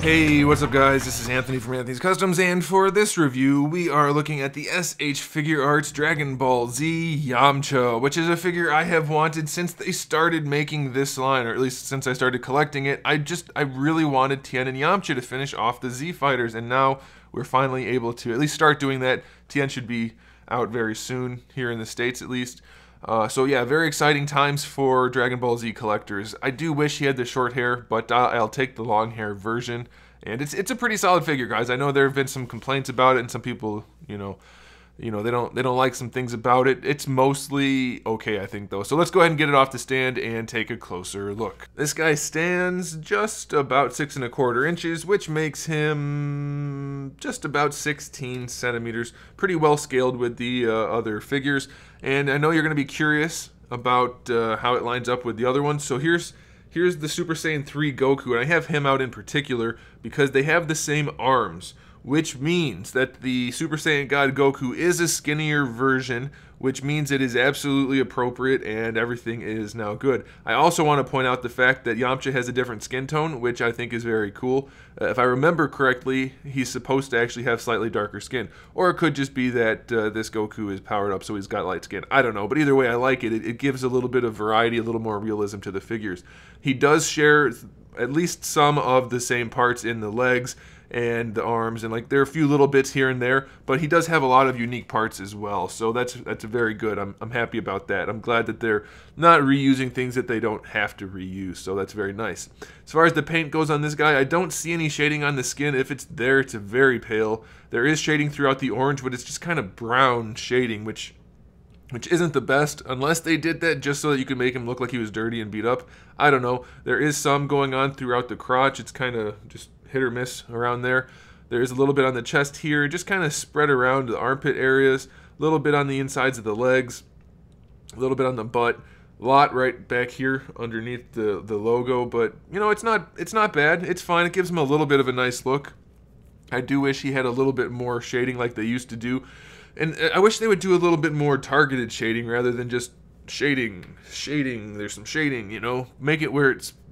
Hey, what's up guys? This is Anthony from Anthony's Customs, and for this review, we are looking at the SH Figuarts Dragon Ball Z Yamcha, which is a figure I have wanted since they started making this line, or at least since I started collecting it. I really wanted Tien and Yamcha to finish off the Z Fighters, and now we're finally able to at least start doing that. Tien should be out very soon, here in the States at least. So yeah, very exciting times for Dragon Ball Z collectors. I do wish he had the short hair, but I'll take the long hair version. And it's a pretty solid figure, guys. I know there have been some complaints about it, and some people, they don't like some things about it. It's mostly okay, I think, though. So let's go ahead and get it off the stand and take a closer look. This guy stands just about 6 1/4 inches, which makes him just about 16 centimeters. Pretty well scaled with the other figures. And I know you're going to be curious about how it lines up with the other ones. So here's the Super Saiyan 3 Goku, and I have him out in particular because they have the same arms, which means that the Super Saiyan God Goku is a skinnier version, which means it is absolutely appropriate and everything is now good. I also want to point out the fact that Yamcha has a different skin tone, which I think is very cool. If I remember correctly, he's supposed to actually have slightly darker skin. Or it could just be that this Goku is powered up so he's got light skin. I don't know, but either way I like it. It gives a little bit of variety, a little more realism to the figures. He does share at least some of the same parts in the legs and the arms, and like there are a few little bits here and there, but he does have a lot of unique parts as well, so that's very good. I'm happy about that. I'm glad that they're not reusing things that they don't have to reuse, so that's very nice. As far as the paint goes on this guy, I don't see any shading on the skin. If it's there, it's very pale. There is shading throughout the orange, but it's just kind of brown shading, which isn't the best, unless they did that just so that you could make him look like he was dirty and beat up. I don't know. There is some going on throughout the crotch. It's kind of just hit or miss around there. There's a little bit on the chest here, just kind of spread around the armpit areas, a little bit on the insides of the legs, a little bit on the butt, a lot right back here underneath the logo, but it's not bad. It's fine. It gives him a little bit of a nice look. I do wish he had a little bit more shading like they used to do. And I wish they would do a little bit more targeted shading rather than just shading, there's some shading, make it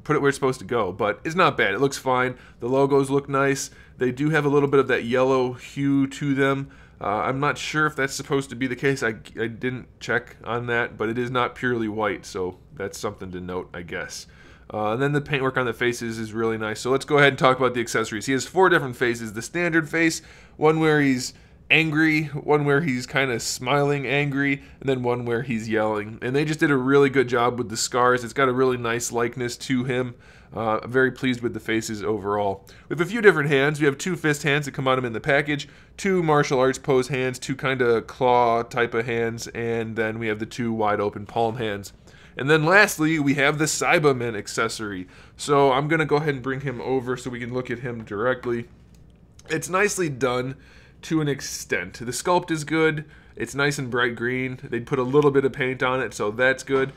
put it where it's supposed to go. But it's not bad. It looks fine. The logos look nice. They do have a little bit of that yellow hue to them. I'm not sure if that's supposed to be the case. I didn't check on that, but it is not purely white, so that's something to note, I guess. And then the paintwork on the faces is really nice. So let's go ahead and talk about the accessories. He has 4 different faces. The standard face, one where he's angry, one where he's kind of smiling angry, and then one where he's yelling. And they just did a really good job with the scars. It's got a really nice likeness to him. I'm very pleased with the faces overall. We have a few different hands. We have 2 fist hands that come out in the package, 2 martial arts pose hands, 2 kind of claw type of hands, and then we have the 2 wide open palm hands. And then lastly, we have the Saibaman accessory. So I'm going to go ahead and bring him over so we can look at him directly. It's nicely done to an extent. The sculpt is good. It's nice and bright green. They put a little bit of paint on it, so that's good.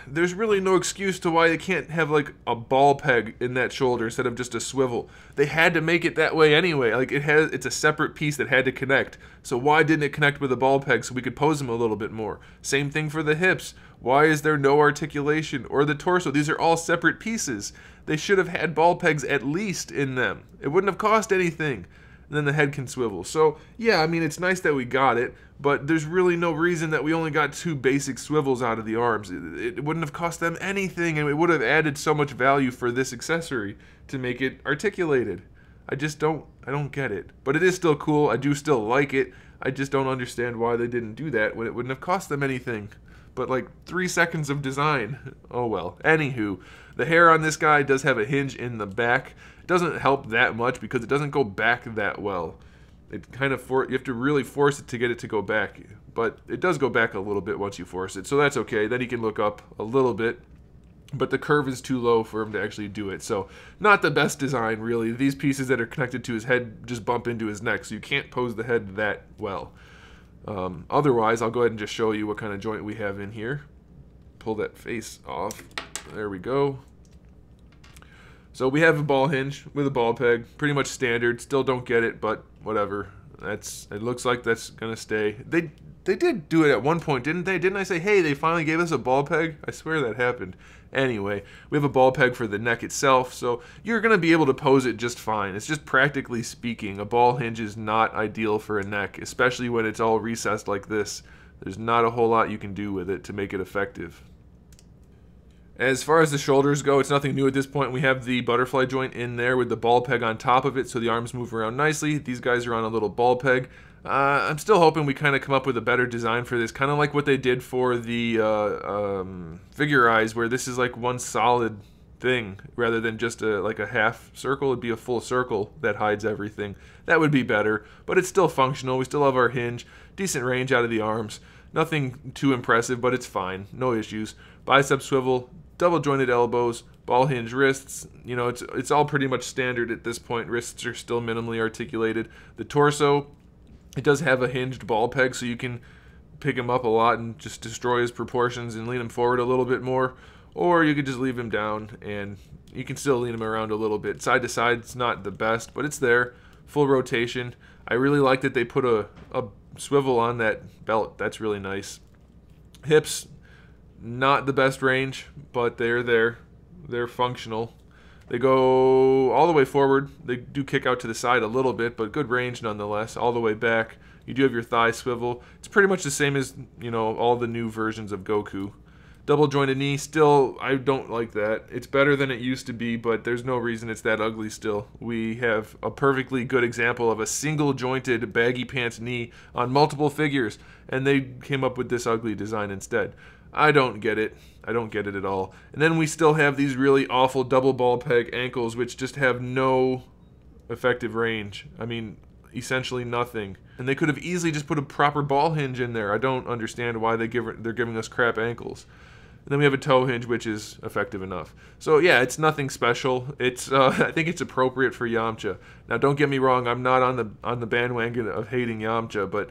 There's really no excuse to why they can't have like a ball peg in that shoulder instead of just a swivel. They had to make it that way anyway. Like it's a separate piece that had to connect. So why didn't it connect with a ball peg so we could pose them a little bit more? Same thing for the hips. Why is there no articulation? Or the torso? These are all separate pieces. They should have had ball pegs at least in them. It wouldn't have cost anything. And then the head can swivel. So yeah, I mean, it's nice that we got it, but there's really no reason that we only got 2 basic swivels out of the arms. It wouldn't have cost them anything, and it would have added so much value for this accessory to make it articulated. I don't get it. But it is still cool. I do still like it. I just don't understand why they didn't do that when it wouldn't have cost them anything. But like 3 seconds of design. Oh well. Anywho, the hair on this guy does have a hinge in the back. It doesn't help that much because it doesn't go back that well. It kind of you have to really force it to get it to go back. But it does go back a little bit once you force it. So that's okay. Then he can look up a little bit. But the curve is too low for him to actually do it. So not the best design, really. These pieces that are connected to his head just bump into his neck. So you can't pose the head that well. Otherwise, I'll go ahead and just show you what kind of joint we have in here. Pull that face off. There we go. So we have a ball hinge with a ball peg. Pretty much standard. Still don't get it, but whatever. It looks like that's gonna stay. They They did do it at one point, didn't they? Didn't I say, hey, they finally gave us a ball peg? I swear that happened. Anyway, we have a ball peg for the neck itself, so you're going to be able to pose it just fine. It's just practically speaking, a ball hinge is not ideal for a neck, especially when it's all recessed like this. There's not a whole lot you can do with it to make it effective. As far as the shoulders go, it's nothing new at this point. We have the butterfly joint in there with the ball peg on top of it, so the arms move around nicely. These guys are on a little ball peg. I'm still hoping we kind of come up with a better design for this, kind of like what they did for the figure eyes, where this is like one solid thing rather than just like a half circle. It'd be a full circle that hides everything. That would be better, but it's still functional. We still have our hinge, decent range out of the arms. Nothing too impressive, but it's fine. No issues. Bicep swivel, double jointed elbows, ball hinge wrists. You know, it's all pretty much standard at this point. Wrists are still minimally articulated. The torso, it does have a hinged ball peg, so you can pick him up a lot and just destroy his proportions and lean him forward a little bit more. Or you could just leave him down and you can still lean him around a little bit. Side to side, it's not the best, but it's there. Full rotation. I really like that they put a swivel on that belt. That's really nice. Hips, not the best range, but they're there. They're functional. They go all the way forward. They do kick out to the side a little bit, but good range nonetheless. All the way back. You do have your thigh swivel. It's pretty much the same as, you know, all the new versions of Goku. Double jointed knee, still, I don't like that. It's better than it used to be, but there's no reason it's that ugly still. We have a perfectly good example of a single jointed baggy pants knee on multiple figures, and they came up with this ugly design instead. I don't get it. I don't get it at all. And then we still have these really awful double ball peg ankles, which just have no effective range. I mean, essentially nothing. And they could have easily just put a proper ball hinge in there. I don't understand why they're giving us crap ankles. And then we have a toe hinge, which is effective enough. So yeah, it's nothing special. It's I think it's appropriate for Yamcha. Now, don't get me wrong. I'm not on the bandwagon of hating Yamcha, but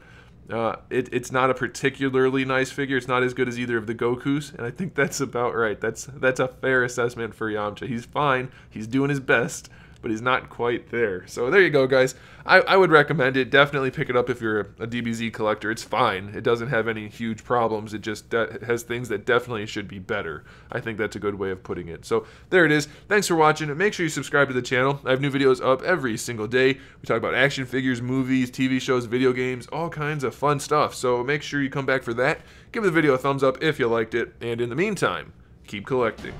it's not a particularly nice figure. It's not as good as either of the Gokus, and I think that's about right. That's a fair assessment for Yamcha. He's fine. He's doing his best, but he's not quite there. So there you go, guys. I would recommend it. Definitely pick it up if you're a DBZ collector. It's fine. It doesn't have any huge problems. It just has things that definitely should be better. I think that's a good way of putting it. So there it is. Thanks for watching. Make sure you subscribe to the channel. I have new videos up every single day. We talk about action figures, movies, TV shows, video games, all kinds of fun stuff. So make sure you come back for that. Give the video a thumbs up if you liked it. And in the meantime, keep collecting.